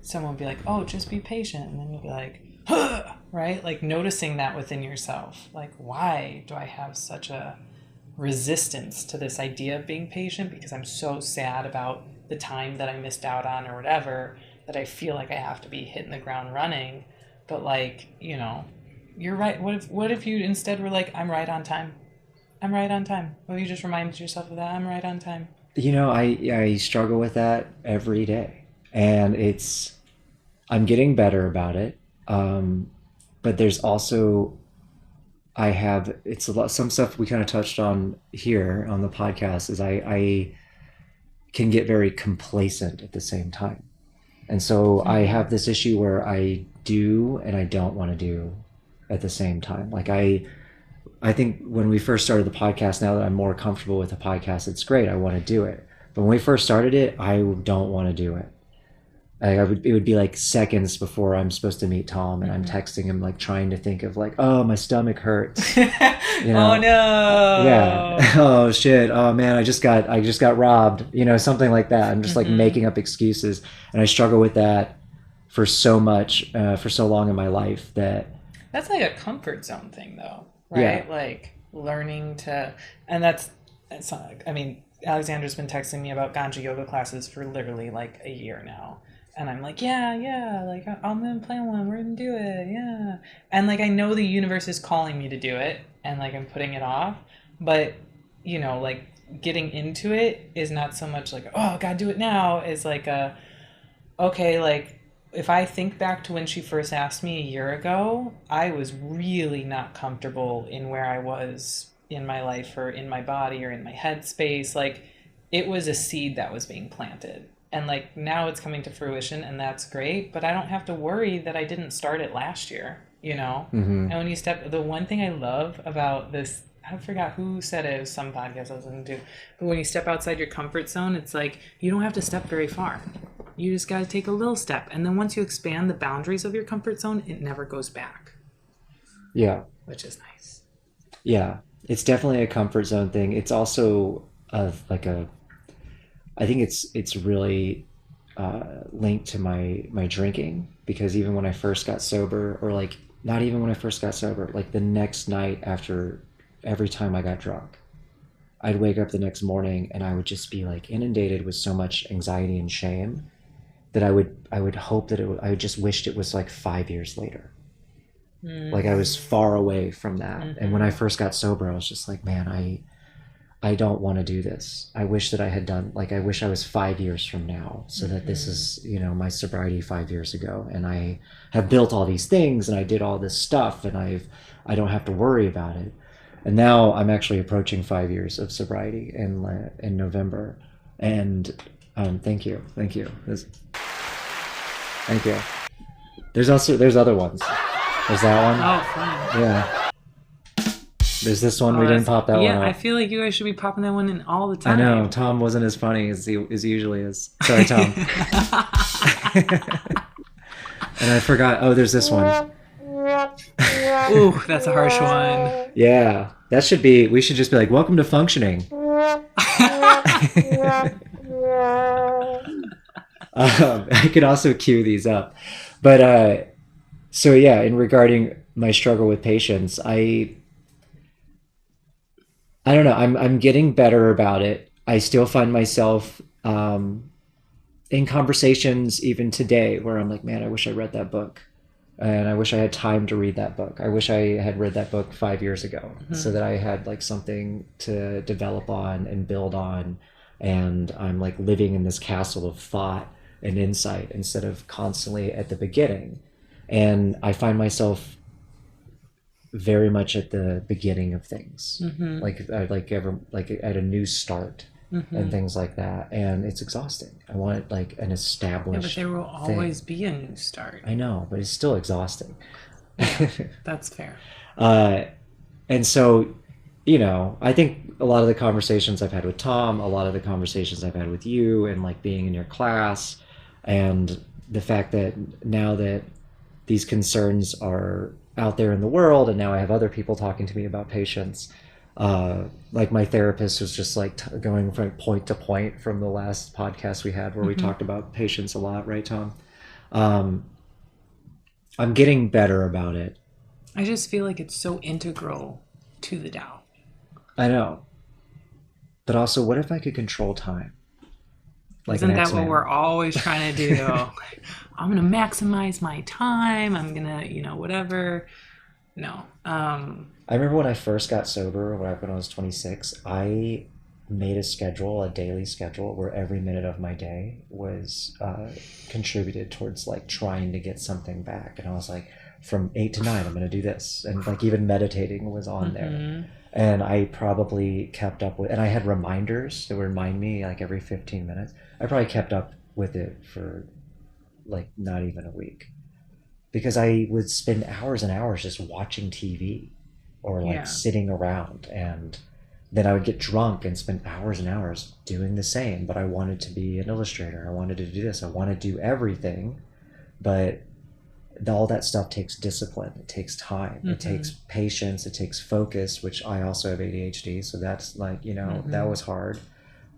someone would be like, oh, just be patient. And then you'll be like, huh! Right? Like noticing that within yourself. Like, why do I have such a resistance to this idea of being patient? Because I'm so sad about the time that I missed out on or whatever, that I feel like I have to be hitting the ground running. But like, you know, you're right. What if you instead were like, I'm right on time? I'm right on time. Well, you just reminded yourself of that. I'm right on time. You know, I struggle with that every day, and I'm getting better about it. But there's also, I have, it's a lot, some stuff we kind of touched on here on the podcast is I can get very complacent at the same time. And so I have this issue where I do and I don't want to do at the same time. Like I think when we first started the podcast, now that I'm more comfortable with the podcast, it's great. I want to do it. But when we first started it, I don't want to do it. It would be like seconds before I'm supposed to meet Tom, and I'm texting him, like trying to think of like, oh, my stomach hurts. You know? Oh no. Yeah. Oh shit. Oh man, I just got robbed. You know, something like that. I'm just like making up excuses, and I struggle with that for so much, for so long in my life that. That's like a comfort zone thing, though, right? Yeah. Like learning to, and that's not, I mean, Alexandra's been texting me about Ganja yoga classes for literally like a year now. And I'm like, yeah, like I'm gonna plan one, we're gonna do it, yeah. And like I know the universe is calling me to do it, and like I'm putting it off, but you know, like getting into it is not so much like, oh, I gotta do it now. Is like okay, like if I think back to when she first asked me a year ago, I was really not comfortable in where I was in my life or in my body or in my headspace. Like it was a seed that was being planted. And like now it's coming to fruition, and that's great, but I don't have to worry that I didn't start it last year, you know? Mm-hmm. And when you the one thing I love about this, I forgot who said it, it was some podcast I was listening to, but when you step outside your comfort zone, it's like you don't have to step very far. You just got to take a little step. And then once you expand the boundaries of your comfort zone, it never goes back. Yeah. Which is nice. Yeah. It's definitely a comfort zone thing. It's also I think it's really linked to my drinking, because even when I first got sober, or like not even when I first got sober, like the next night after every time I got drunk, I'd wake up the next morning and I would just be like inundated with so much anxiety and shame that I would hope that I just wished it was like 5 years later. Like I was far away from that. And when I first got sober, I was just like, man, I don't want to do this. I wish that I had done, like, I wish I was 5 years from now, so that this is, you know, my sobriety 5 years ago. And I have built all these things and I did all this stuff, and I don't have to worry about it. And now I'm actually approaching 5 years of sobriety in November. And thank you. Thank you. There's other ones. There's that one. Oh, fun. Yeah. There's this one. We didn't pop that one Yeah, up. I feel like you guys should be popping that one in all the time. I know. Tom wasn't as funny as he usually is. Sorry, Tom. And I forgot. Oh, there's this one. Ooh, that's a harsh one. Yeah. We should just be like, welcome to functioning. I could also cue these up. But so yeah, in regarding my struggle with patience, I don't know. I'm getting better about it. I still find myself in conversations even today where I'm like, man, I wish I read that book, and I wish I had time to read that book. I wish I had read that book 5 years ago, so that I had like something to develop on and build on, and I'm like living in this castle of thought and insight instead of constantly at the beginning. And I find myself very much at the beginning of things, like at a new start, and things like that, and it's exhausting. I want it like an established. Yeah, but there will always be a new start. I know, but it's still exhausting. Yeah, that's fair. And so, you know, I think a lot of the conversations I've had with Tom, a lot of the conversations I've had with you, and like being in your class, and the fact that now that these concerns are out there in the world, and now I have other people talking to me about patience. Like my therapist was just like going from point to point from the last podcast we had where we talked about patience a lot, right, Tom? Um, I'm getting better about it. I just feel like it's so integral to the Tao. I know. But also, what if I could control time? Like an Isn't that what X-Man. we're always trying to do? I'm gonna maximize my time. I'm gonna, whatever. No. I remember when I first got sober, when I was 26, I made a schedule, a daily schedule, where every minute of my day was contributed towards like trying to get something back. And I was like, from 8 to 9, I'm going to do this. And like even meditating was on there. And I probably kept up with, and I had reminders that would remind me like every 15 minutes. I probably kept up with it for like not even a week because I would spend hours and hours just watching TV or like Yeah. sitting around, and then I would get drunk and spend hours and hours doing the same. But I wanted to be an illustrator. I wanted to do this. I want to do everything, but all that stuff takes discipline. It takes time. It takes patience. It takes focus, which I also have ADHD. So that's like, that was hard.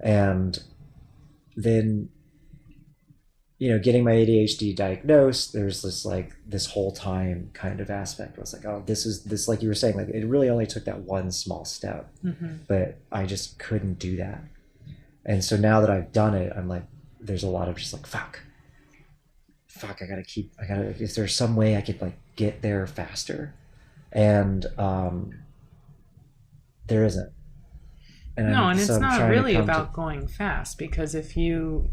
And then, getting my ADHD diagnosed, there's this whole time kind of aspect where it's like, oh, this, like you were saying, like it really only took that one small step, but I just couldn't do that. And so now that I've done it, I'm like, there's a lot of just like, fuck, if there's some way I could like get there faster. And there isn't. No, and it's I'm not trying to really come about going fast, because if you,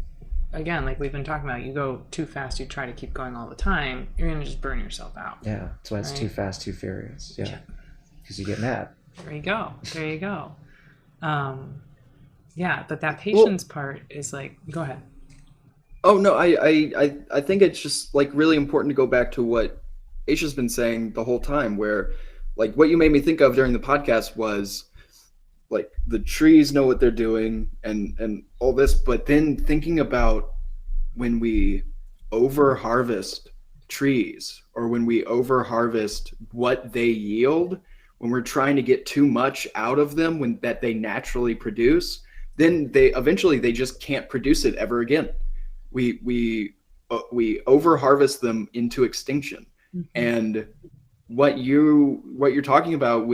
again, like we've been talking about, you go too fast, you try to keep going all the time, you're going to just burn yourself out. Yeah, that's why it's Right. too fast, too furious. Yeah, because you get mad. There you go. There you go. Yeah, but that patience part is like, go ahead. Oh no, I think it's just like really important to go back to what Aisha's been saying the whole time, where like what you made me think of during the podcast was like the trees know what they're doing and all this, but then thinking about when we over harvest trees or when we over harvest what they yield, when we're trying to get too much out of them when that they naturally produce, then they eventually they just can't produce it ever again. We over harvest them into extinction. And what you're talking about,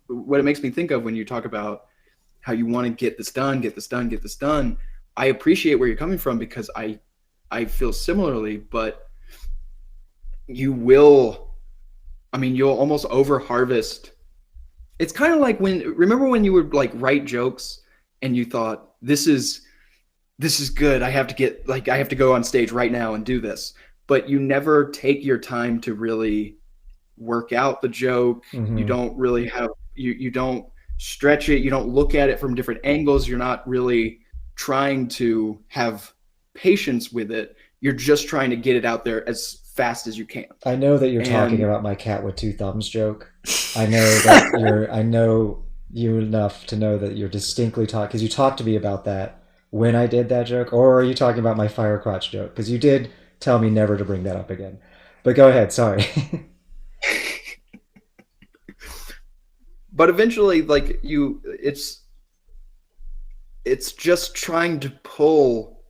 what it makes me think of when you talk about how you want to get this done, I appreciate where you're coming from, because I feel similarly. But you'll almost over harvest. It's kind of like remember when you would like write jokes and you thought, this is good, I have to go on stage right now and do this, but you never take your time to really work out the joke. You don't really have, you don't stretch it, you don't look at it from different angles, you're not really trying to have patience with it, you're just trying to get it out there as fast as you can. I know that you're talking about my cat with two thumbs joke. I know you enough to know that you're distinctly talking, because you talked to me about that when I did that joke. Or are you talking about my fire crotch joke? Because you did tell me never to bring that up again. But go ahead, sorry. But eventually, like it's just trying to pull.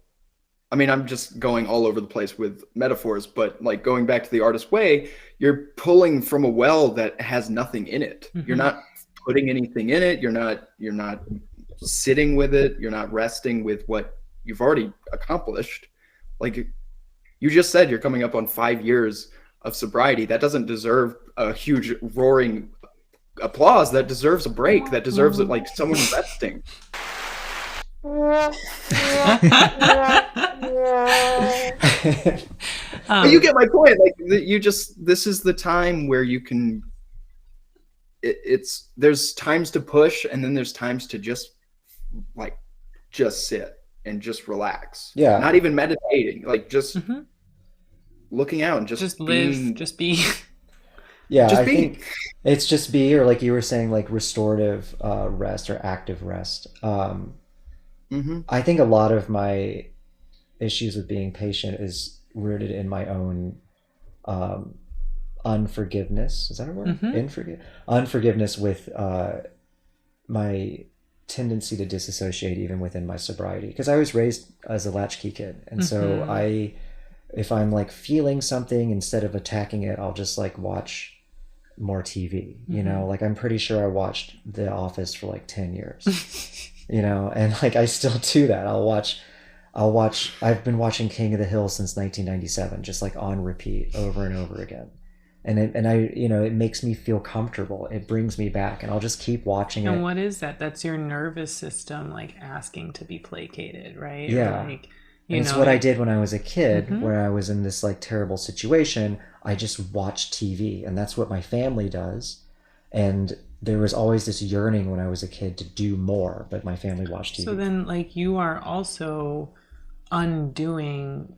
I mean, I'm just going all over the place with metaphors, but like going back to the artist way, you're pulling from a well that has nothing in it. You're not putting anything in it. You're not sitting with it. You're not resting with what you've already accomplished. Like you just said, you're coming up on 5 years of sobriety. That doesn't deserve a huge roaring applause. That deserves a break. That deserves it, like someone resting. But you get my point. Like this is the time where you can. There's times to push, and then there's times to just sit and just relax. Yeah. Not even meditating. Like just looking out and just live, just be. Yeah, just I think it's just be, or like you were saying, like restorative rest or active rest. I think a lot of my issues with being patient is rooted in my own unforgiveness. Is that a word? Unforgiveness with my tendency to disassociate even within my sobriety. Because I was raised as a latchkey kid. And so I if I'm like feeling something, instead of attacking it, I'll just like watch more TV, you know? Like I'm pretty sure I watched The Office for like 10 years, you know, and like I still do that. I've been watching King of the Hill since 1997, just like on repeat over and over again. And I, you know, it makes me feel comfortable. It brings me back, and I'll just keep watching And it. what is that? That's your nervous system like asking to be placated, right? Or Yeah. like, And you it's know, what I did when I was a kid, Mhm. where I was in this like terrible situation. I just watched TV, and that's what my family does. And there was always this yearning when I was a kid to do more, but my family watched So TV. then like you are also undoing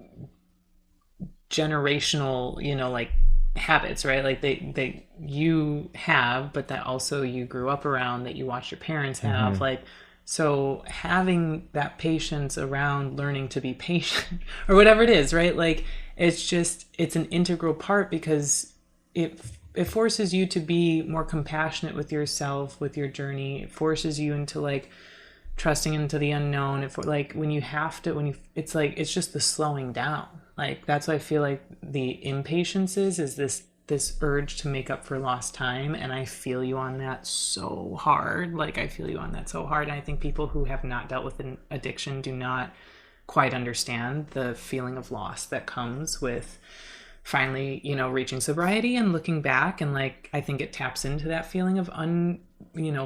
generational, you know, like habits, right? Like they you have, but that also you grew up around, that you watched your parents have, Hmm. like, so having that patience around learning to be patient or whatever it is, right? Like it's just it's an integral part because it it forces you to be more compassionate with yourself, with your journey. It forces you into like trusting into the unknown. If like when you have to, when you, it's like it's just the slowing down. Like that's what I feel like the impatience is this urge to make up for lost time. And I feel you on that so hard. Like I feel you on that so hard. And I think people who have not dealt with an addiction do not quite understand the feeling of loss that comes with finally, you know, reaching sobriety and looking back. And like I think it taps into that feeling of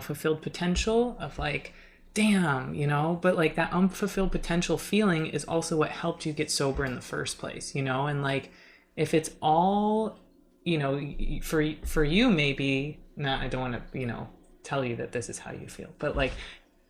fulfilled potential of like, damn, you know, but like that unfulfilled potential feeling is also what helped you get sober in the first place, you know. And like if it's all, you know, for you, maybe not, I don't want to, you know, tell you that this is how you feel, but like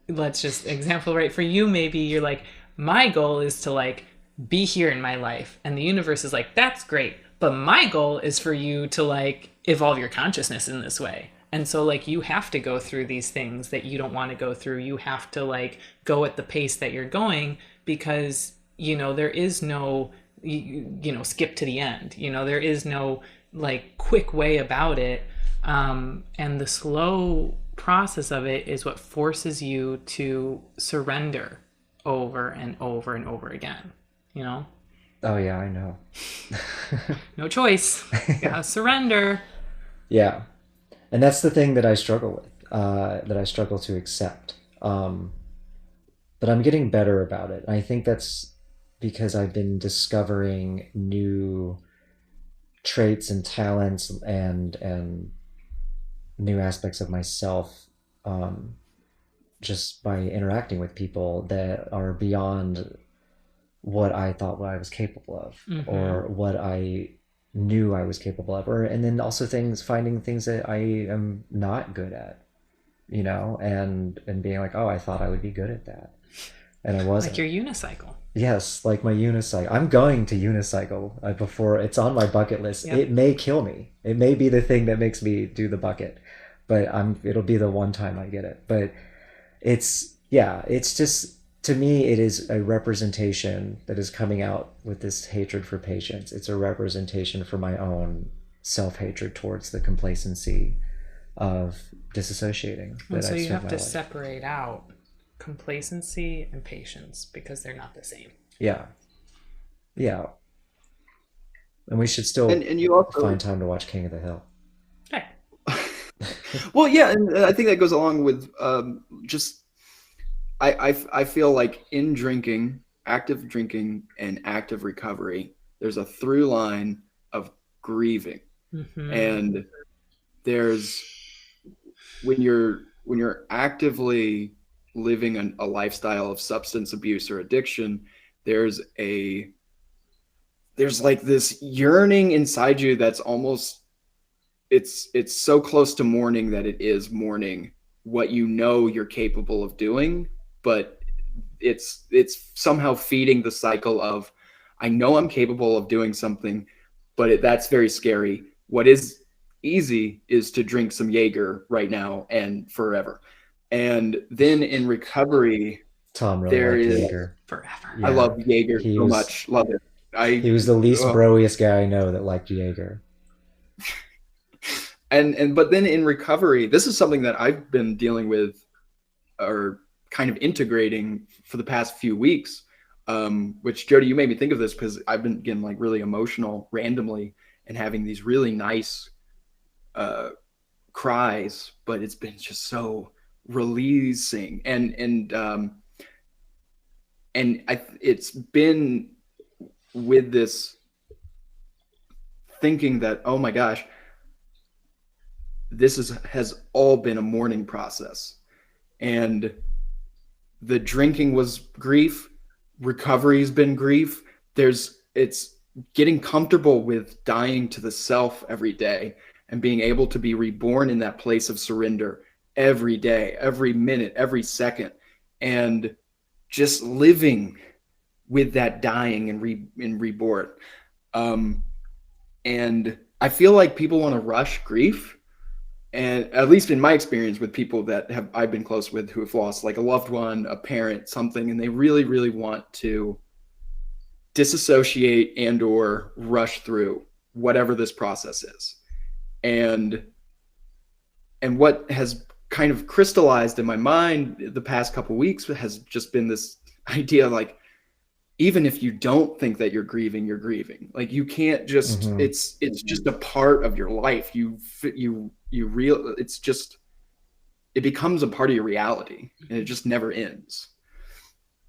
let's just example, right? For you, maybe you're like, my goal is to like be here in my life, and the universe is like, that's great, but my goal is for you to like evolve your consciousness in this way. And so like you have to go through these things that you don't want to go through. You have to like go at the pace that you're going, because you know there is no you know skip to the end, you know, there is no like quick way about it. And the slow process of it is what forces you to surrender over and over and over again, you know. Oh yeah, I know. No choice, you gotta surrender. Yeah, and that's the thing that I struggle with, that I struggle to accept. But I'm getting better about it. I think that's because I've been discovering new traits and talents and new aspects of myself, um, just by interacting with people that are beyond what I thought what I was capable of, Mm-hmm. or what I knew I was capable of, or and then also finding things that I am not good at, you know, and being like, oh, I thought I would be good at that, and I Like wasn't. your unicycle. Yes, like my unicycle. I'm going to unicycle, before it's on my bucket list. Yep. It may kill me. It may be the thing that makes me do the bucket, but it'll be the one time I get it. But yeah, it's just, to me, it is a representation that is coming out with this hatred for patience. It's a representation for my own self-hatred towards the complacency of disassociating And that so I've you spent have my to life. separate out complacency and patience because they're not the same. Yeah, yeah, and we should and still and you also find time to watch King of the Hill. Okay. well, yeah, and I think that goes along with just I feel like in drinking and active recovery, there's a through line of grieving. Mm-hmm. And there's when you're actively living a lifestyle of substance abuse or addiction, there's a there's like this yearning inside you that's almost it's so close to mourning that it is mourning what you know you're capable of doing, but it's somehow feeding the cycle of I know I'm capable of doing something, but that's very scary. What is easy is to drink some Jaeger right now and forever. And then in recovery, Tom really there liked is Jaeger. Forever. I Yeah, love Jaeger he so was much, love it. I he was the least uh, broiest guy I know that liked Jaeger. and but then in recovery, this is something that I've been dealing with or kind of integrating for the past few weeks. which Jody, you made me think of this because I've been getting like really emotional randomly and having these really nice cries, but it's been just so releasing. It's been with this thinking that, oh my gosh, has all been a mourning process. And the drinking was grief, recovery's been grief. It's getting comfortable with dying to the self every day and being able to be reborn in that place of surrender every day, every minute, every second, and just living with that dying and reborn. And I feel like people want to rush grief. And at least in my experience with people that I've been close with who have lost like a loved one, a parent, something, and they really, really want to disassociate and or rush through whatever this process is. And what has kind of crystallized in my mind the past couple of weeks has just been this idea, like, even if you don't think that you're grieving, like you can't just, it's just a part of your life. It becomes a part of your reality and it just never ends.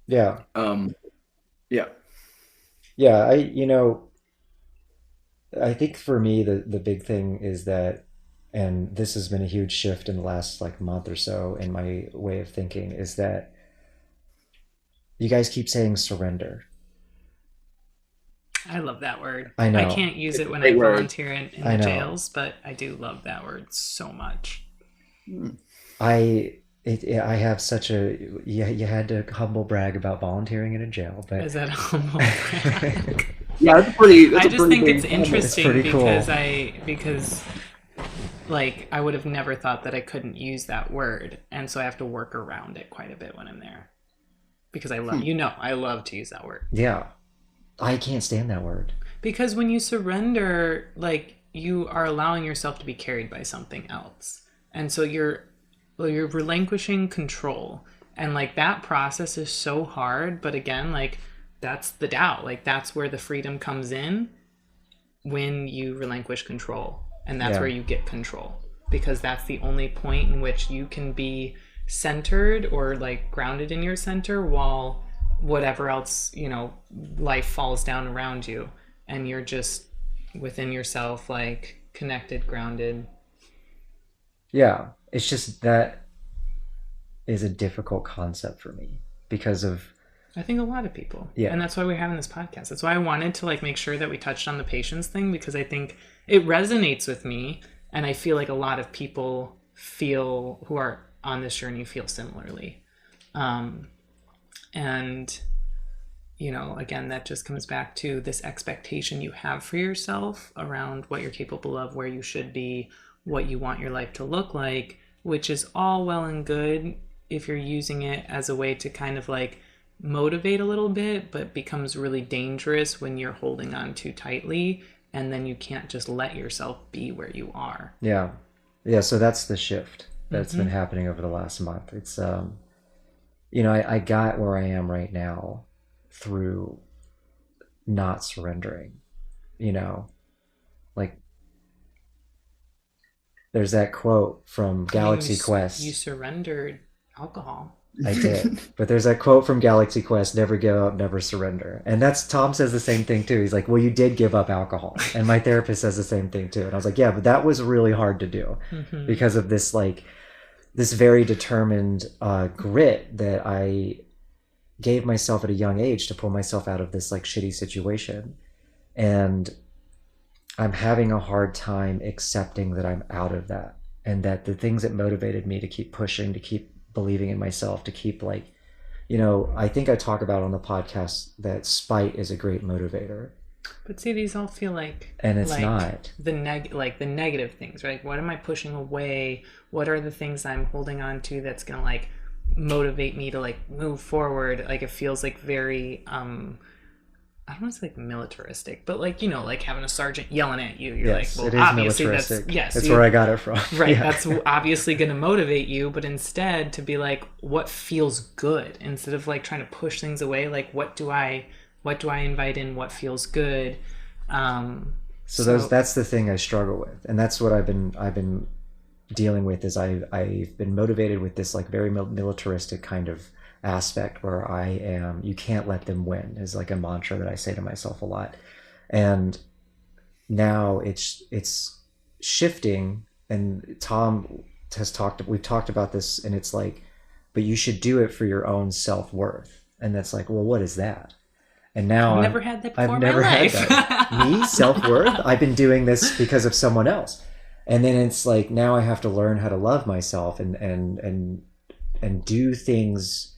Yeah. Yeah. Yeah. I think for me, the big thing is that, and this has been a huge shift in the last like month or so in my way of thinking, is that you guys keep saying surrender. I love that word. I know. I can't use it when I volunteer in the jails, but I do love that word so much. I have such a, you had to humble brag about volunteering in a jail, but is that a humble brag? Yeah, I just think it's interesting because cool. because like I would have never thought that I couldn't use that word, and so I have to work around it quite a bit when I'm there because I love I love to use that word. Yeah, I can't stand that word because when you surrender, like you are allowing yourself to be carried by something else, and so you're relinquishing control, and like that process is so hard. But again, like that's the doubt, like that's where the freedom comes in when you relinquish control. And that's where you get control, because that's the only point in which you can be centered or like grounded in your center while whatever else, life falls down around you and you're just within yourself, like connected, grounded. Yeah. It's just that is a difficult concept for me because of, I think a lot of people. Yeah. And that's why we're having this podcast. That's why I wanted to like make sure that we touched on the patience thing, because I think it resonates with me. And I feel like a lot of people who are on this journey feel similarly. And, again, that just comes back to this expectation you have for yourself around what you're capable of, where you should be, what you want your life to look like, which is all well and good if you're using it as a way to kind of like motivate a little bit, but becomes really dangerous when you're holding on too tightly, and then you can't just let yourself be where you are. Yeah. So that's the shift that's been happening over the last month. It's I got where I am right now through not surrendering. Like there's that quote from Galaxy Quest. You surrendered alcohol. I did. But there's that quote from Galaxy Quest, never give up, never surrender. And Tom says the same thing too. He's like, well, you did give up alcohol. And my therapist says the same thing too. And I was like, yeah, but that was really hard to do because of this, like, this very determined grit that I gave myself at a young age to pull myself out of this like shitty situation. And I'm having a hard time accepting that I'm out of that, and that the things that motivated me to keep pushing, to keep believing in myself, to keep like, I think I talk about on the podcast that spite is a great motivator. But see, these all feel like, and it's like not the negative things, right? What am I pushing away? What are the things I'm holding on to that's gonna like motivate me to like move forward? Like it feels like very I don't want to say like militaristic, but like, you know, like having a sergeant yelling at you. You're Yes, like, it well, is obviously militaristic. yes, That's where I got it from. right. Yeah. That's obviously going to motivate you, but instead to be like, what feels good, instead of like trying to push things away. Like, what do I invite in? What feels good? So that's the thing I struggle with, and that's what I've been dealing with. Is I've been motivated with this like very militaristic kind of aspect where I am. You can't let them win is like a mantra that I say to myself a lot, and now it's shifting. And Tom we've talked about this, and it's like, but you should do it for your own self-worth, and that's like, well, what is that? And now I've never had that before I've in never my had life. that. Me, self-worth? I've been doing this because of someone else. And then it's like now I have to learn how to love myself and do things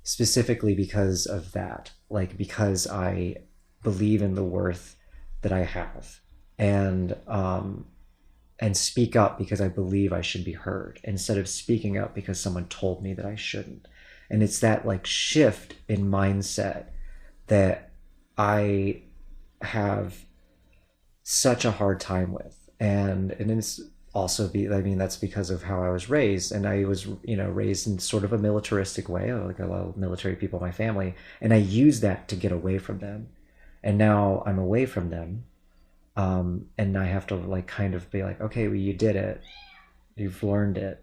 specifically because of that. Like because I believe in the worth that I have. And speak up because I believe I should be heard instead of speaking up because someone told me that I shouldn't. And it's that like shift in mindset that I have such a hard time with. And it's also that's because of how I was raised. And I was, raised in sort of a militaristic way, like a lot of military people in my family. And I used that to get away from them. And now I'm away from them. And I have to like kind of be like, okay, well, you did it. You've learned it.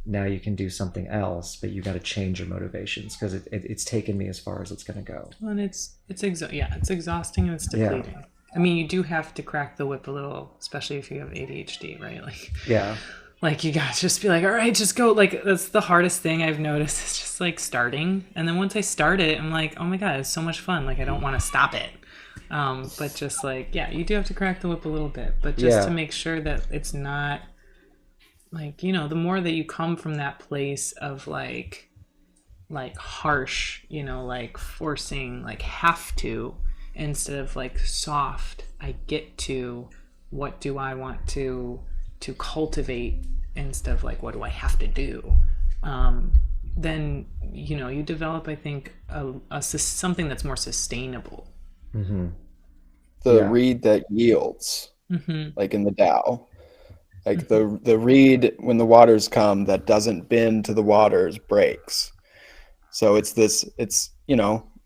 Now you can do something else, but you got to change your motivations because it's taken me as far as it's going to go. Well, and it's exhausting and it's depleting. Yeah. I mean, you do have to crack the whip a little, especially if you have ADHD, right? Like, yeah, like you got to just be like, all right, just go. Like that's the hardest thing I've noticed is just like starting, and then once I start it, I'm like, oh my god, it's so much fun. Like I don't want to stop it. But just like, yeah, you do have to crack the whip a little bit, but just to make sure that it's not. Like, the more that you come from that place of like harsh, like forcing, like have to, instead of like soft, I get to, what do I want to cultivate instead of like, what do I have to do? Then, you develop, I think, something that's more sustainable. Mm-hmm. The reed that yields, like in the Tao. Like the reed, when the waters come, that doesn't bend to the waters breaks. So it's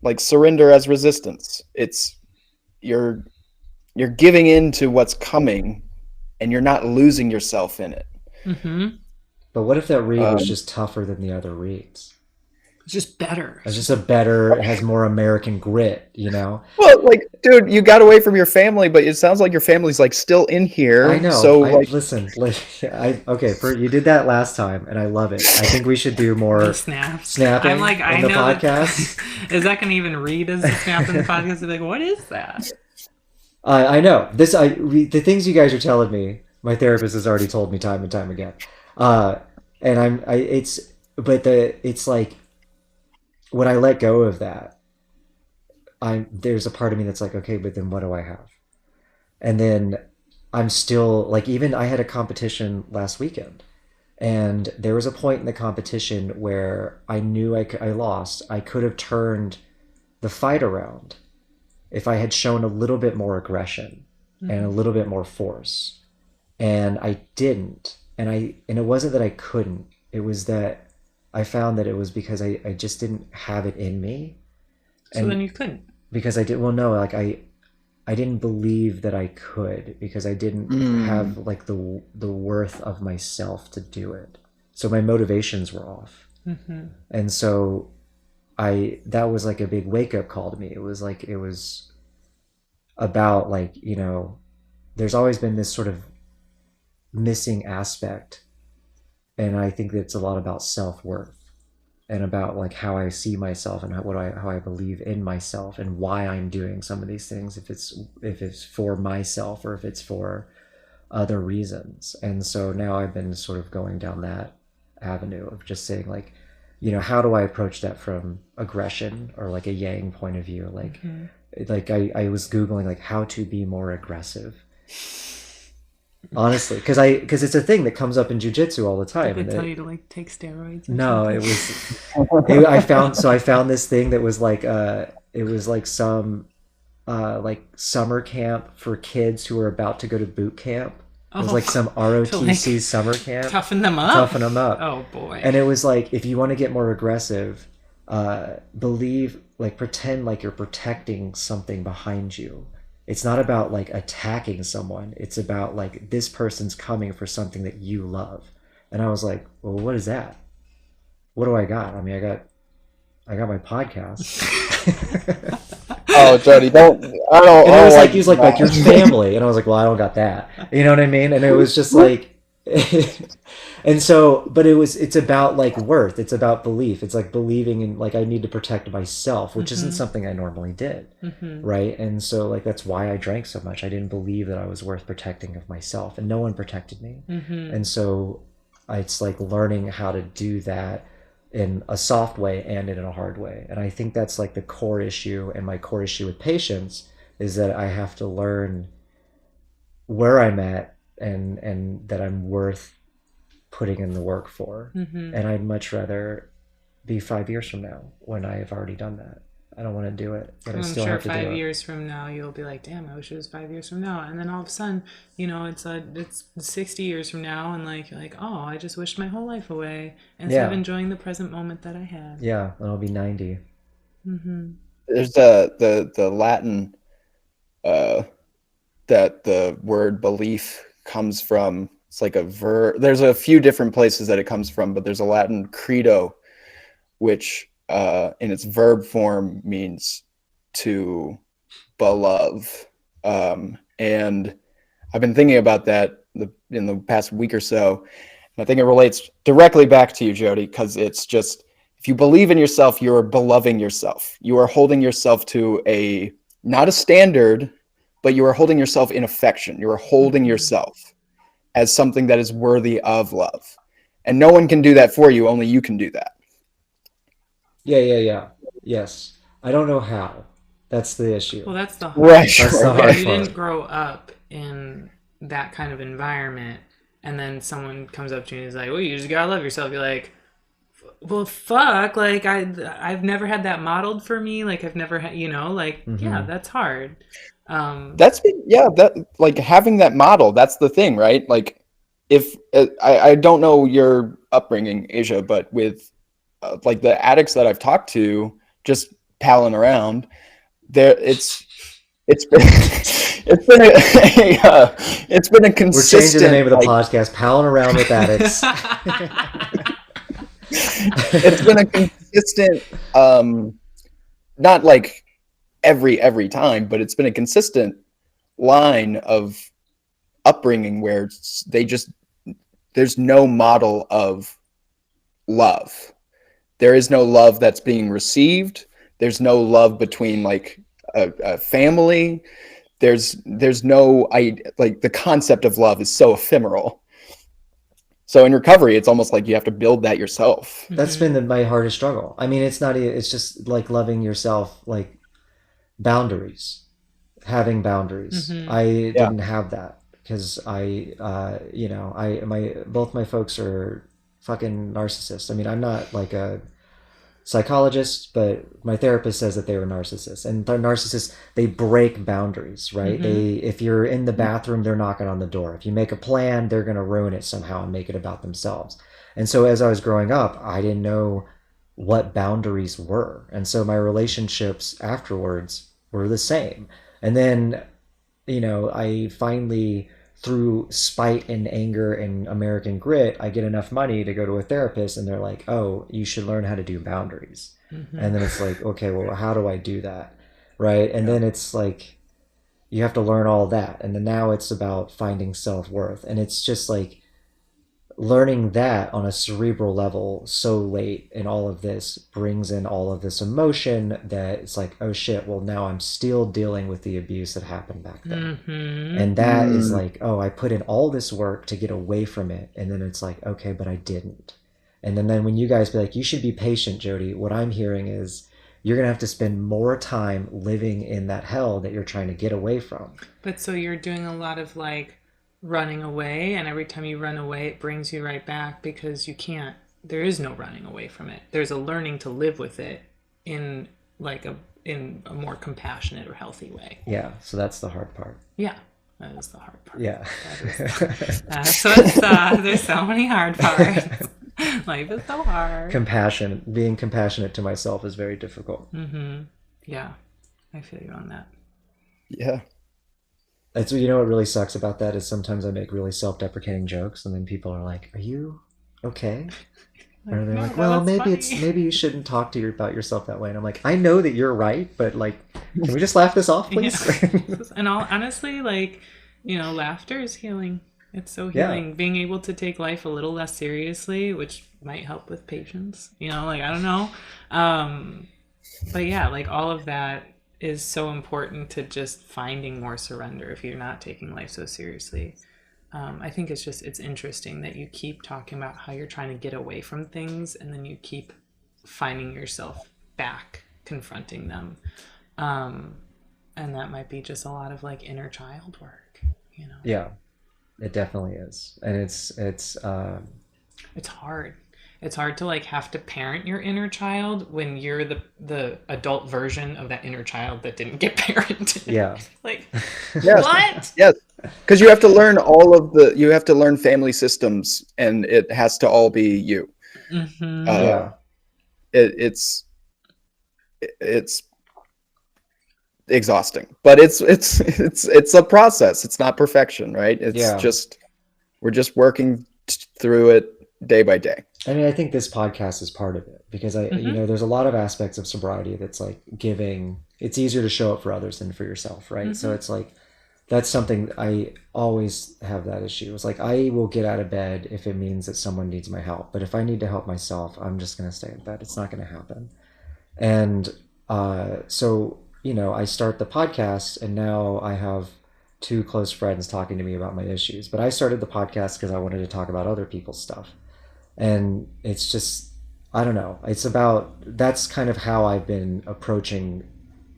like surrender as resistance. It's you're giving in to what's coming, and you're not losing yourself in it. Mm-hmm. But what if that reed was just tougher than the other reeds? It's just better. It's just it has more American grit, Well, like, dude, you got away from your family, but it sounds like your family's like still in here. I know. So listen, you did that last time, and I love it. I think we should do more snapping. I'm like, in the podcast. Is that going to even read as a snap in the podcast? I'm like, what is that? I know this. The things you guys are telling me, my therapist has already told me time and time again. And it's like. When I let go of that, there's a part of me that's like, okay, but then what do I have? And then I'm still like, even I had a competition last weekend, and there was a point in the competition where I knew I lost. I could have turned the fight around if I had shown a little bit more aggression and a little bit more force, and I didn't. And it wasn't that I couldn't. It was that I found that it was because I just didn't have it in me. So then you couldn't. Because I did. Well, no, like I didn't believe that I could because I didn't have like the worth of myself to do it. So my motivations were off. Mm-hmm. And so that was like a big wake up call to me. It was about like, there's always been this sort of missing aspect. And I think that it's a lot about self-worth and about like how I see myself and how I believe in myself and why I'm doing some of these things, if it's for myself or if it's for other reasons. And so now I've been sort of going down that avenue of just saying like, how do I approach that from aggression or like a yang point of view? Like, like I was Googling like how to be more aggressive. Honestly, because it's a thing that comes up in jiu-jitsu all the time. Did they tell you to like take steroids? No, I found this thing that was like it was like some like summer camp for kids who were about to go to boot camp. It was Oh, like some to like ROTC summer camp. toughen them up. Toughen them up. Oh boy. And it was like, if you want to get more aggressive, believe, like, pretend like you're protecting something behind you. It's not about like attacking someone. It's about like this person's coming for something that you love. And I was like, well, what is that? What do I got? I mean, I got my podcast. Oh, Jody, don't. I don't. And it was oh, like, he was like your family. And I was like, well, I don't got that. You know what I mean? And it was just like, and so, but it's about like worth. It's about belief. It's like believing in, like, I need to protect myself, which isn't something I normally did. Right. And so, like, that's why I drank so much. I didn't believe that I was worth protecting of myself, and no one protected me. And so it's like learning how to do that in a soft way and in a hard way. And I think that's like the core issue, and my core issue with patience is that I have to learn where I'm at, and that I'm worth putting in the work for. And I'd much rather be 5 years from now when I have already done that. I don't want to do it, but I I'm still sure have to do it. 5 years from now you'll be like, damn, I wish it was 5 years from now. And then all of a sudden, you know, it's 60 years from now, and like you're like, oh, I just wished my whole life away instead of enjoying the present moment that I had. Yeah, and I'll be 90. There's the Latin that the word belief comes from. It's like a verb. There's a few different places that it comes from, but there's a Latin credo, which in its verb form means to belove. And I've been thinking about that in the past week or so. And I think it relates directly back to you, Jody, because it's just, if you believe in yourself, you are beloving yourself. You are holding yourself to not a standard, but you are holding yourself in affection. You are holding yourself as something that is worthy of love. And no one can do that for you. Only you can do that. Yeah. Yes. I don't know how. That's the issue. Well, that's the hard Right. part. That's the hard If you part. didn't grow up in that kind of environment, and then someone comes up to you and is like, well, you just gotta love yourself. You're like, well, fuck, like I've never had that modeled for me. Like I've never had, you know, like, yeah, that's hard. That like having that model, that's the thing, right? Like, if I don't know your upbringing, Asia, but with like the addicts that I've talked to, just palling around, there it's been it's been a consistent. We're changing the name of the podcast, Palling Around with Addicts. It's been a consistent, not like every time, but it's been a consistent line of upbringing where there's no model of love. There is no love that's being received. There's no love between like a family. There's no, like, the concept of love is so ephemeral. So in recovery, it's almost like you have to build that yourself. That's been my hardest struggle. I mean, it's just like loving yourself, like boundaries, having boundaries. I didn't have that because both my folks are fucking narcissists. I mean, I'm not like a psychologist, but my therapist says that they were narcissists, and they're narcissists. They break boundaries, right? If you're in the bathroom, they're knocking on the door. If you make a plan, they're going to ruin it somehow and make it about themselves. And so as I was growing up, I didn't know what boundaries were. And so my relationships afterwards were the same. And then, I finally, through spite and anger and American grit, I get enough money to go to a therapist, and they're like, oh, you should learn how to do boundaries. And then it's like, okay, well, how do I do that? Right. And then it's like, you have to learn all that. And then now it's about finding self-worth. And it's just like learning that on a cerebral level so late in all of this brings in all of this emotion that it's like, oh shit, well, now I'm still dealing with the abuse that happened back then. And that is like, oh, I put in all this work to get away from it. And then it's like, okay, but I didn't. And then when you guys be like, you should be patient, Jody, what I'm hearing is you're going to have to spend more time living in that hell that you're trying to get away from. But so you're doing a lot of like running away, and every time you run away, it brings you right back, because there is no running away from it. There's a learning to live with it in like in a more compassionate or healthy way. Yeah. So that's the hard part. Yeah, that is the hard part. Yeah. That's what's there's so many hard parts. Life is so hard. Being compassionate to myself is very difficult. Yeah, I feel you on that. Yeah. That's, you know, what really sucks about that is sometimes I make really self-deprecating jokes, and then people are like, "Are you okay?" Or they're "No, like, that "Well, was maybe funny." you shouldn't talk about yourself that way." And I'm like, "I know that you're right, but like, can we just laugh this off, please?" Yeah. And honestly, like, laughter is healing. It's so healing. Yeah. Being able to take life a little less seriously, which might help with patience. Like, I don't know. But yeah, like all of that is so important to just finding more surrender if you're not taking life so seriously. I think it's interesting that you keep talking about how you're trying to get away from things, and then you keep finding yourself back confronting them. And that might be just a lot of like inner child work. Yeah, it definitely is, and it's hard. It's hard to like have to parent your inner child when you're the adult version of that inner child that didn't get parented. Yeah. Like, Yes. what? Yes. Because you have to learn family systems, and it has to all be you. Yeah. It's exhausting, but it's a process. It's not perfection, right? We're just working through it day by day. I mean, I think this podcast is part of it, because there's a lot of aspects of sobriety that's like giving. It's easier to show up for others than for yourself, right? So it's like, that's something I always have that issue. It's like, I will get out of bed if it means that someone needs my help, but if I need to help myself, I'm just going to stay in bed. It's not going to happen. And so I start the podcast, and now I have two close friends talking to me about my issues. But I started the podcast because I wanted to talk about other people's stuff. And it's just, I don't know. That's kind of how I've been approaching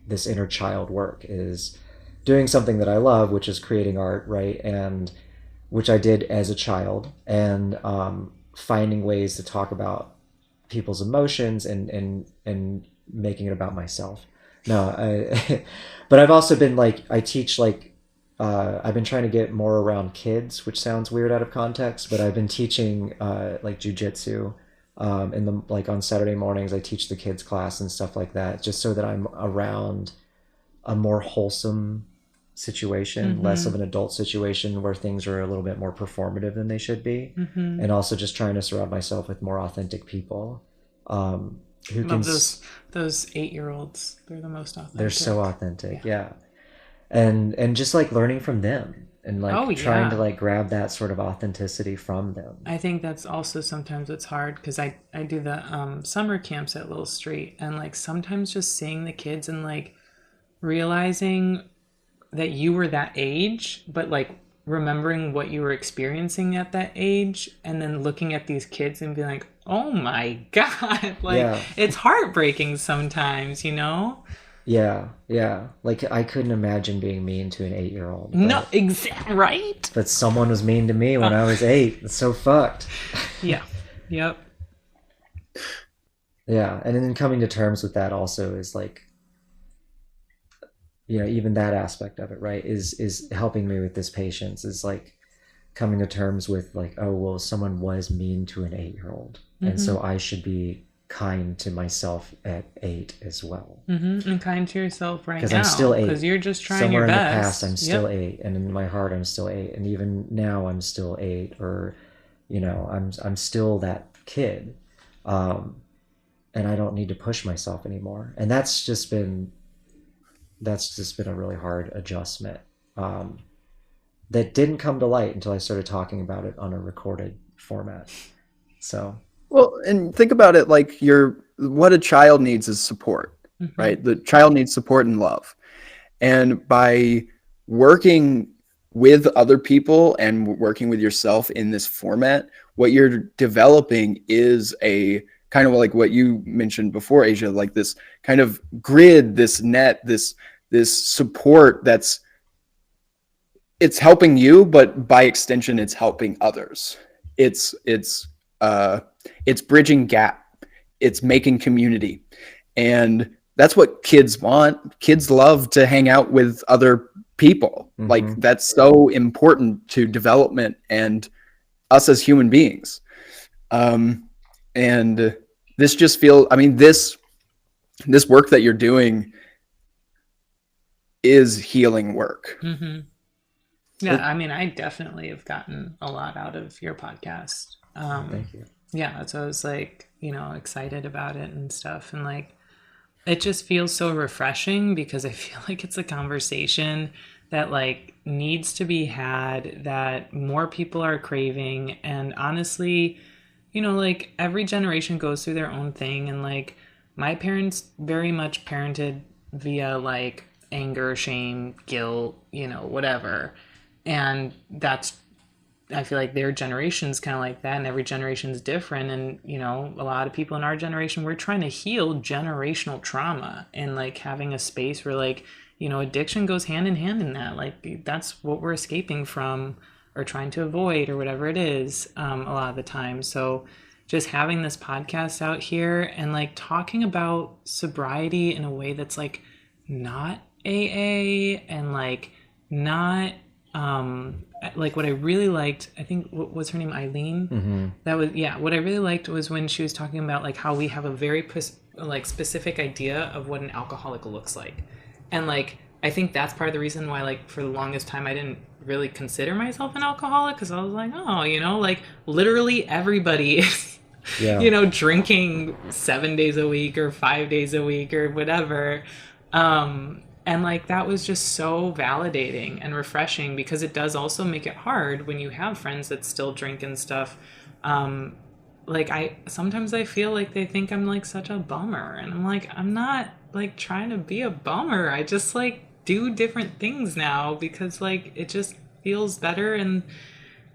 this inner child work, is doing something that I love, which is creating art, right? And which I did as a child, and finding ways to talk about people's emotions and making it about myself. No, but I've also been like, I teach like, I've been trying to get more around kids, which sounds weird out of context, but I've been teaching like jujitsu on Saturday mornings. I teach the kids class and stuff like that, just so that I'm around a more wholesome situation, less of an adult situation where things are a little bit more performative than they should be, and also just trying to surround myself with more authentic people. Who Love those 8-year-olds. They're the most authentic. They're so authentic, yeah. And just like learning from them, and like trying to like grab that sort of authenticity from them. I think that's also sometimes it's hard, because I do the summer camps at Little Street, and like sometimes just seeing the kids and like realizing that you were that age, but like remembering what you were experiencing at that age, and then looking at these kids and being like, oh my God, like it's heartbreaking sometimes, Yeah. Like, I couldn't imagine being mean to an 8-year-old. No, right? But someone was mean to me when I was 8. It's so fucked. Yeah. Yep. Yeah, and then coming to terms with that also is like, even that aspect of it, right, is helping me with this patience, is like coming to terms with like, oh, well, someone was mean to an 8-year-old, and so I should be kind to myself at 8 as well. And kind to yourself right now. Because I'm still 8. Because you're just trying Somewhere your best. In the past, I'm still 8, and in my heart, I'm still 8, and even now, I'm still 8, or, I'm still that kid, and I don't need to push myself anymore. And that's just been a really hard adjustment, that didn't come to light until I started talking about it on a recorded format. So. Well, and think about it like what a child needs is support, right? The child needs support and love. And by working with other people and working with yourself in this format, what you're developing is a kind of like what you mentioned before, Asia, like this kind of grid, this net, this support it's helping you, but by extension, it's helping others. It's bridging gap. It's making community. And that's what kids want. Kids love to hang out with other people. Mhm. Like that's so important to development and us as human beings. And this just feels, I mean, this work that you're doing is healing work. Mm-hmm. Yeah, I mean, I definitely have gotten a lot out of your podcast. Thank you. Yeah, so I was like, excited about it and stuff. And like, it just feels so refreshing because I feel like it's a conversation that like needs to be had, that more people are craving. And honestly, like every generation goes through their own thing. And like my parents very much parented via like anger, shame, guilt, whatever. And I feel like their generation's kind of like that, and every generation's different. And, a lot of people in our generation, we're trying to heal generational trauma, and like having a space where like, addiction goes hand in hand in that. Like that's what we're escaping from or trying to avoid or whatever it is, a lot of the time. So just having this podcast out here and like talking about sobriety in a way that's like not AA and like not like what I really liked, I think, what was her name, Eileen? Mm-hmm. That was, yeah, what I really liked was when she was talking about like how we have a very like specific idea of what an alcoholic looks like. And like I think that's part of the reason why like for the longest time I didn't really consider myself an alcoholic, because I was like, oh, like literally everybody is drinking 7 days a week or 5 days a week or whatever. And like that was just so validating and refreshing, because it does also make it hard when you have friends that still drink and stuff. Like sometimes I feel like they think I'm like such a bummer, and I'm like, I'm not like trying to be a bummer. I just like do different things now because like it just feels better. And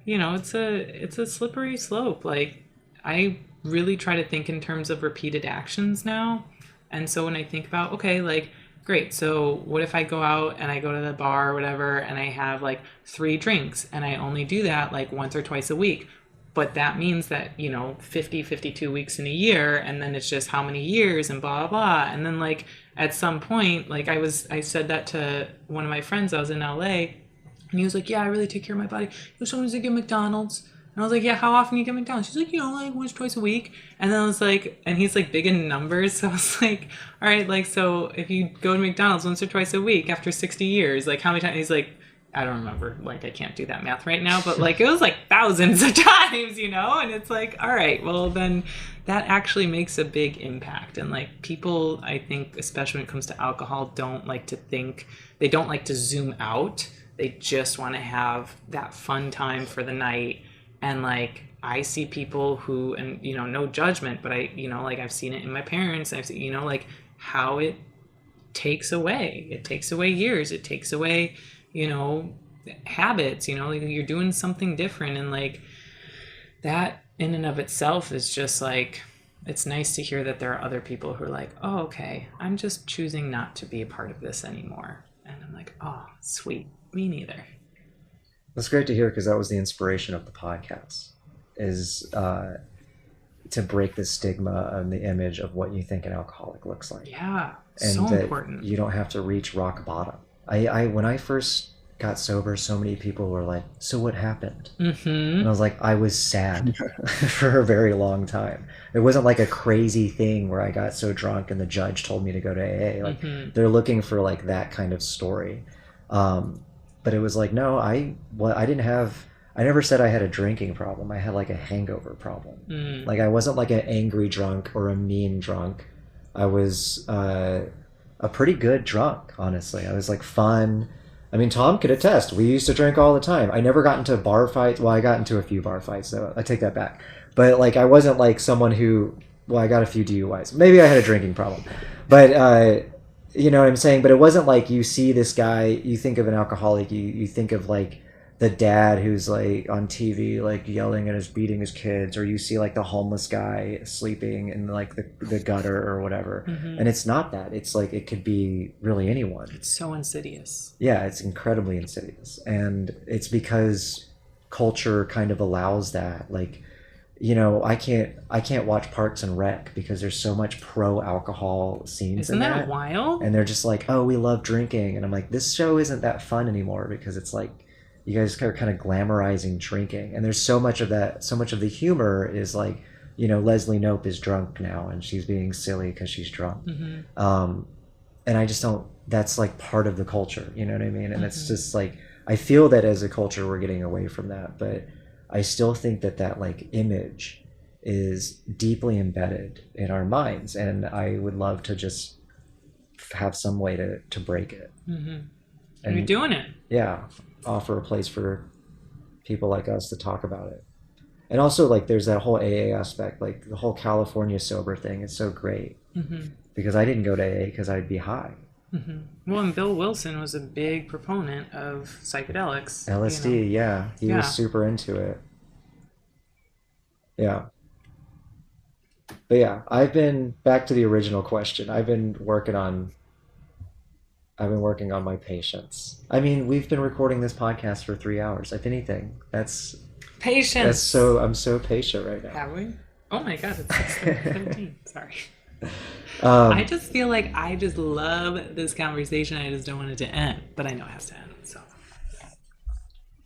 it's a slippery slope. Like I really try to think in terms of repeated actions now. And so when I think about, okay, like great, so what if I go out and I go to the bar or whatever and I have like 3 drinks and I only do that like once or twice a week? But that means that, 52 weeks in a year, and then it's just how many years and blah, blah, blah. And then like at some point, like I said that to one of my friends. I was in LA and he was like, yeah, I really take care of my body. He was sometimes I get McDonald's. And I was like, yeah, how often do you get McDonald's? She's like, like once, twice a week. And then I was like, and he's like big in numbers. So I was like, all right, like, so if you go to McDonald's once or twice a week after 60 years, like how many times? He's like, I don't remember. Like, I can't do that math right now, but like, it was like thousands of times, and it's like, all right, well then that actually makes a big impact. And like people, I think, especially when it comes to alcohol, don't like to zoom out. They just want to have that fun time for the night. And like I see people who, and no judgment, but I, like I've seen it in my parents. I've seen, like how it takes away years. It takes away, habits. Like you're doing something different, and like that in and of itself is just like, it's nice to hear that there are other people who are like, oh, okay, I'm just choosing not to be a part of this anymore. And I'm like, oh, sweet, me neither. That's great to hear, because that was the inspiration of the podcast, is to break the stigma and the image of what you think an alcoholic looks like. Yeah, and so that important. You don't have to reach rock bottom. I when I first got sober, so many people were like, so what happened? Mm-hmm. And I was like, I was sad for a very long time. It wasn't like a crazy thing where I got so drunk and the judge told me to go to AA. Like they're looking for like that kind of story. But it was like, no, I never said I had a drinking problem. I had like a hangover problem. Like I wasn't like an angry drunk or a mean drunk. I was a pretty good drunk, honestly. I was like fun. I mean, Tom could attest. We used to drink all the time. I never got into bar fights. Well, I got into a few bar fights, so I take that back. But like, I wasn't like someone who, I got a few DUIs. Maybe I had a drinking problem. But you know what I'm saying? But it wasn't like you see this guy, you think of an alcoholic, you think of like the dad who's like on TV, like yelling at beating his kids, or you see like the homeless guy sleeping in like the gutter or whatever. And it's not that. It's like, it could be really anyone. It's so insidious. Yeah, it's incredibly insidious. And it's because culture kind of allows that. Like, you know, I can't watch Parks and Rec because there's so much pro alcohol scenes Isn't in that wild? and they're just like, oh, we love drinking, and I'm like, this show isn't that fun anymore because it's like you guys are kind of glamorizing drinking, and there's so much of that, so much of the humor is like, you know, Leslie Knope is drunk now and she's being silly because she's drunk. And I just don't, that's like part of the culture, you know what I mean? And it's just like, I feel that as a culture we're getting away from that, but I still think that that like image is deeply embedded in our minds, and I would love to just have some way to break it. And And you're doing it. yeah, offer a place for people like us to talk about it. And also, like, there's that whole AA aspect, like the whole California sober thing is so great because I didn't go to AA because I'd be high. Well, and Bill Wilson was a big proponent of psychedelics. LSD, you know. yeah, he Yeah. was super into it. Yeah. But yeah, I've been back to the original question. I've been working on my patience. I mean, we've been recording this podcast for 3 hours. If anything, that's Patience. so, I'm so patient right now. Have we? Oh my god, it's 6:17. Sorry. Um, I just feel like I just love this conversation. I just don't want it to end, but I know it has to end. So I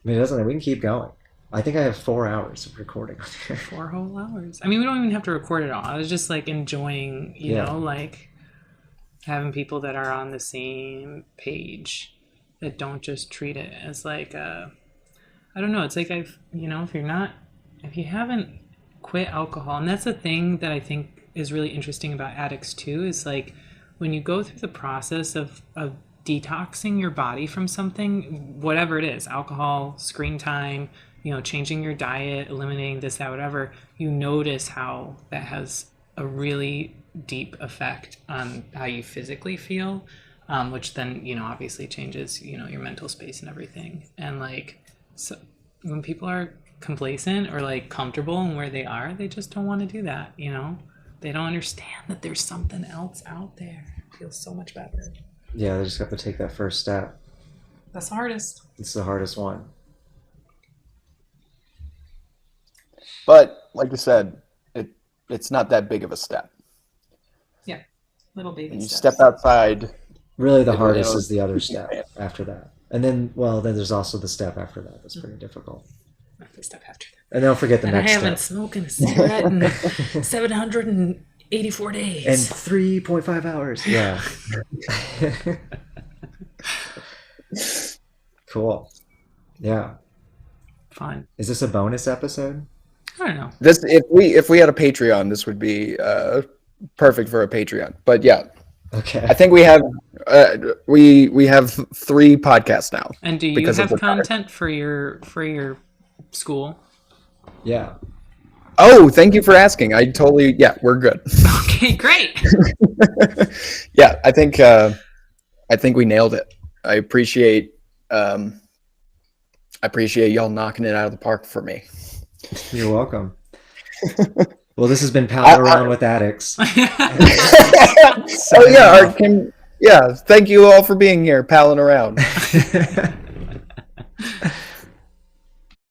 mean, it doesn't. We can keep going. I think I have 4 hours of recording on here. 4 whole hours. I mean, we don't even have to record it all. I was just like enjoying, you Yeah. know, like having people that are on the same page that don't just treat it as like I don't know. It's like you know, if you haven't quit alcohol, and that's the thing that I think is really interesting about addicts too, is like when you go through the process of detoxing your body from something, whatever it is, alcohol, screen time, you know, changing your diet, eliminating this, that, whatever, you notice how that has a really deep effect on how you physically feel, which then, you know, obviously changes, you know, your mental space and everything. And like, so when people are complacent or like comfortable in where they are, they just don't want to do that, you know? They don't understand that there's something else out there. It feels so much better. Yeah, they just have to take that first step. That's the hardest. It's the hardest one. But like I said, it's not that big of a step. Yeah. Little baby When you steps. step outside, Really, the It hardest will- is the other step after that. And then, well, then there's also the step after that. That's pretty difficult. Not the step after that. And don't forget the And I next haven't step. smoked a cigarette in 784 days. And 3.5 hours. Yeah. Cool. Yeah. Fine. Is this a bonus episode? I don't know. this if we had a Patreon, this would be perfect for a Patreon. But yeah, Okay. I think we have we have 3 podcasts now. And do you Because of have the time. content for your school? Yeah. Oh, thank you for asking. We're good. Okay, great. Yeah, I think we nailed it. I appreciate y'all knocking it out of the park for me. You're welcome. Well, this has been Pallet Around with Addicts. Oh yeah, thank you all for being here, palling around.